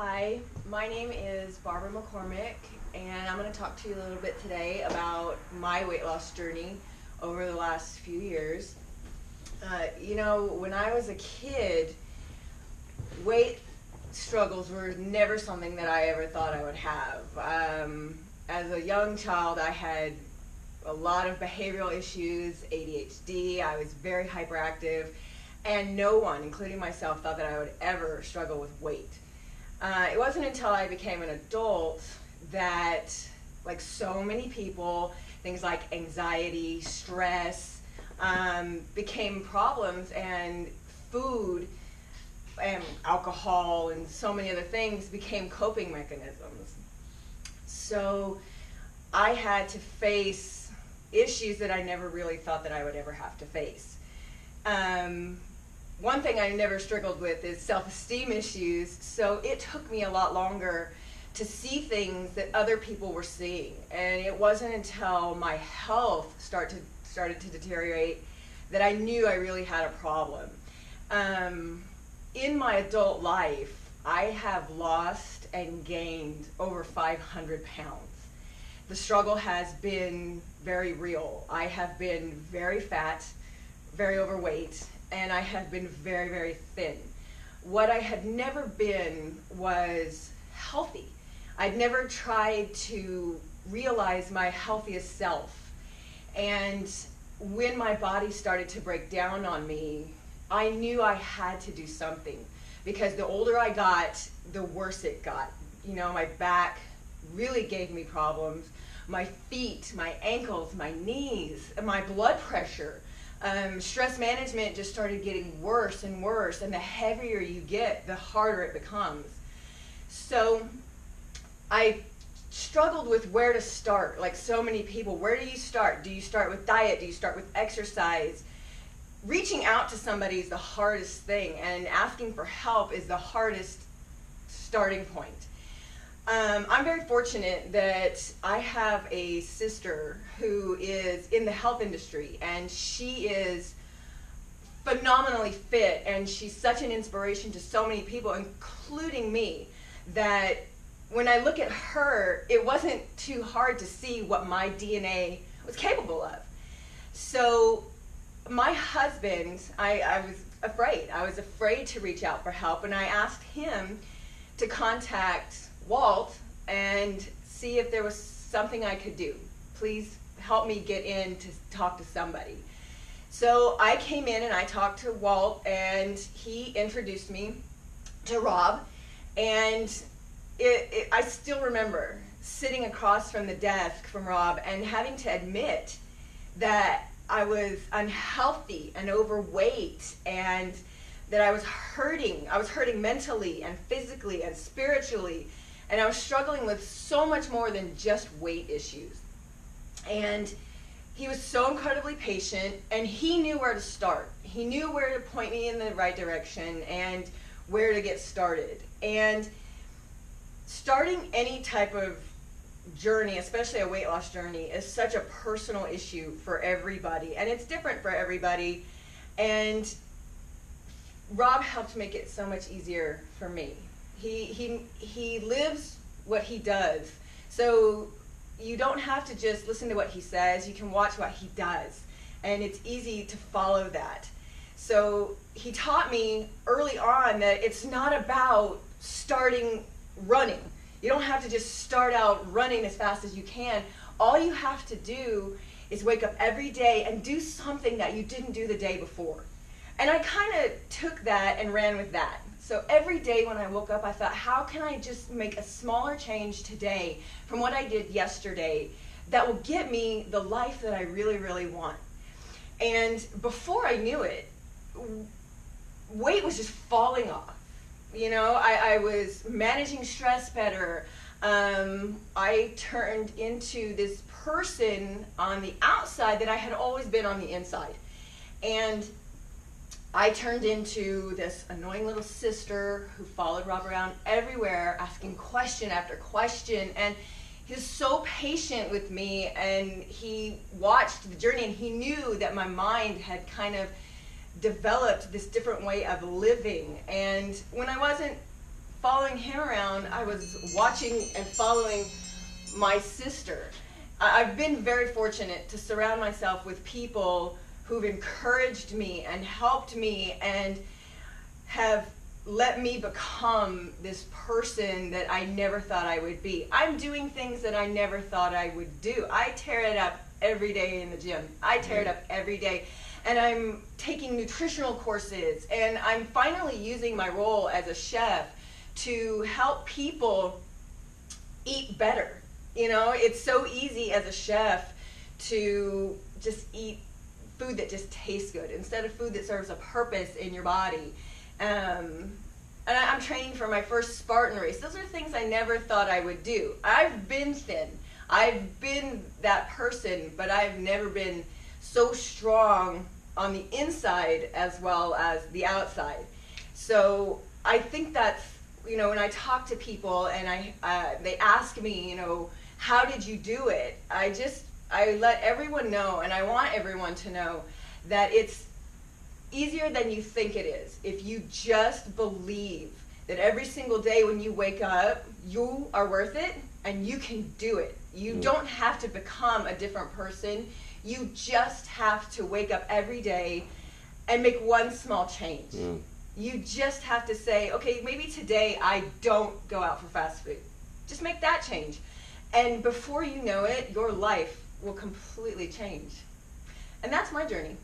Hi, my name is Barbara McCormick, and I'm going to talk to you a little bit today about my weight loss journey over the last few years. When I was a kid, weight struggles were never something that I ever thought I would have. As a young child, I had a lot of behavioral issues, ADHD, I was very hyperactive, and no one, including myself, thought that I would ever struggle with weight. It wasn't until I became an adult that, like so many people, things like anxiety, stress, became problems, and food and alcohol and so many other things became coping mechanisms. So I had to face issues that I never really thought that I would ever have to face. One thing I never struggled with is self-esteem issues, so it took me a lot longer to see things that other people were seeing. And it wasn't until my health started to deteriorate that I knew I really had a problem. In my adult life, I have lost and gained over 500 pounds. The struggle has been very real. I have been very fat, very overweight, and I have been very, very thin. What I had never been was healthy. I'd never tried to realize my healthiest self. And when my body started to break down on me, I knew I had to do something, because the older I got, the worse it got. My back really gave me problems. My feet, my ankles, my knees, my blood pressure. Stress management just started getting worse and worse, and the heavier you get, the harder it becomes. So I struggled with where to start, like so many people. Where do you start? Do you start with diet? Do you start with exercise? Reaching out to somebody is the hardest thing, and asking for help is the hardest starting point. I'm very fortunate that I have a sister who is in the health industry, and she is phenomenally fit, and she's such an inspiration to so many people, including me, that when I look at her, it wasn't too hard to see what my DNA was capable of. So my husband, I was afraid. I was afraid to reach out for help, and I asked him to contact Walt and see if there was something I could do. Please help me get in to talk to somebody. So I came in and I talked to Walt, and he introduced me to Rob, and I still remember sitting across from the desk from Rob and having to admit that I was unhealthy and overweight, and that I was hurting. I was hurting mentally and physically and spiritually, and I was struggling with so much more than just weight issues. And he was so incredibly patient, and he knew where to start. He knew where to point me in the right direction and where to get started. And starting any type of journey, especially a weight loss journey, is such a personal issue for everybody, and it's different for everybody. And Rob helped make it so much easier for me. He lives what he does, so you don't have to just listen to what he says. You can watch what he does, and it's easy to follow that. So he taught me early on that it's not about starting running. You don't have to just start out running as fast as you can. All you have to do is wake up every day and do something that you didn't do the day before. And I kind of took that and ran with that. So every day when I woke up, I thought, how can I just make a smaller change today from what I did yesterday that will get me the life that I really, really want? And before I knew it, weight was just falling off. I was managing stress better. I turned into this person on the outside that I had always been on the inside. And I turned into this annoying little sister who followed Rob around everywhere, asking question after question. And he was so patient with me, and he watched the journey, and he knew that my mind had kind of developed this different way of living. And when I wasn't following him around, I was watching and following my sister. I've been very fortunate to surround myself with people who've encouraged me and helped me and have let me become this person that I never thought I would be. I'm doing things that I never thought I would do. I tear it up every day in the gym. I tear it up every day. And I'm taking nutritional courses, and I'm finally using my role as a chef to help people eat better. You know, it's so easy as a chef to just eat food that just tastes good instead of food that serves a purpose in your body. And I'm training for my first Spartan race. Those are things I never thought I would do. I've been thin. I've been that person, but I've never been so strong on the inside as well as the outside. So I think that's, you know, when I talk to people and they ask me, you know, how did you do it? I let everyone know, and I want everyone to know that it's easier than you think it is. If you just believe that every single day when you wake up, you are worth it and you can do it. You don't have to become a different person. You just have to wake up every day and make one small change. You just have to say, okay, maybe today I don't go out for fast food. Just make that change. And before you know it, your life will completely change. And that's my journey.